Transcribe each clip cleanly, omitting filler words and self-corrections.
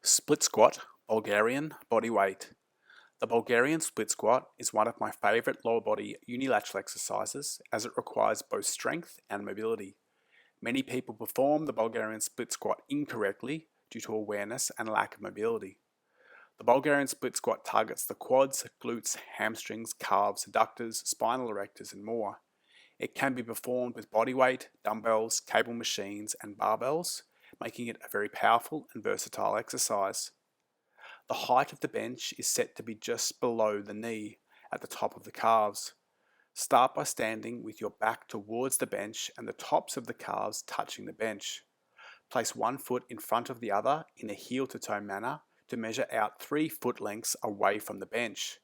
Split squat, Bulgarian bodyweight. The Bulgarian split squat is one of my favourite lower body unilateral exercises as it requires both strength and mobility. Many people perform the Bulgarian split squat incorrectly due to awareness and lack of mobility. The Bulgarian split squat targets the quads, glutes, hamstrings, calves, adductors, spinal erectors and more. It can be performed with bodyweight, dumbbells, cable machines and barbells, making it a very powerful and versatile exercise. The height of the bench is set to be just below the knee at the top of the calves. Start by standing with your back towards the bench and the tops of the calves touching the bench. Place one foot in front of the other in a heel-to-toe manner to measure out 3 foot lengths away from the bench.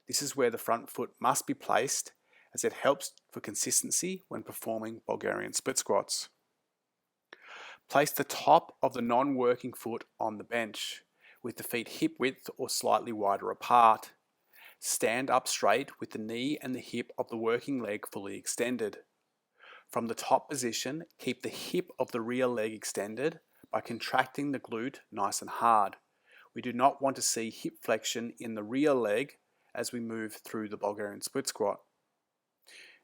This is where the front foot must be placed as it helps for consistency when performing Bulgarian split squats. Place the top of the non-working foot on the bench, with the feet hip width or slightly wider apart. Stand up straight with the knee and the hip of the working leg fully extended. From the top position, keep the hip of the rear leg extended by contracting the glute nice and hard. We do not want to see hip flexion in the rear leg as we move through the Bulgarian split squat.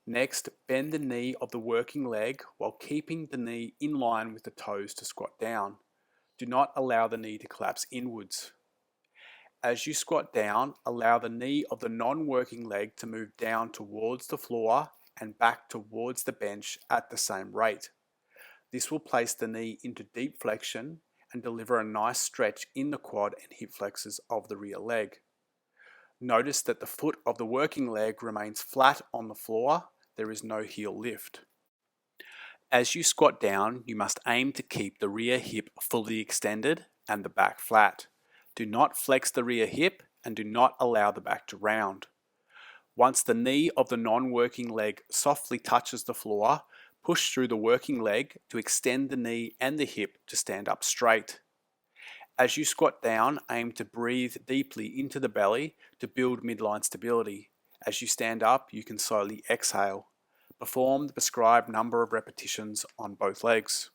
Next, bend the knee of the working leg while keeping the knee in line with the toes to squat down. Do not allow the knee to collapse inwards. As you squat down, allow the knee of the non-working leg to move down towards the floor and back towards the bench at the same rate. This will place the knee into deep flexion and deliver a nice stretch in the quad and hip flexors of the rear leg. Notice that the foot of the working leg remains flat on the floor. There is no heel lift. As you squat down, you must aim to keep the rear hip fully extended and the back flat. Do not flex the rear hip and do not allow the back to round. Once the knee of the non-working leg softly touches the floor, push through the working leg to extend the knee and the hip to stand up straight. As you squat down, aim to breathe deeply into the belly to build midline stability. As you stand up, you can slowly exhale. Perform the prescribed number of repetitions on both legs.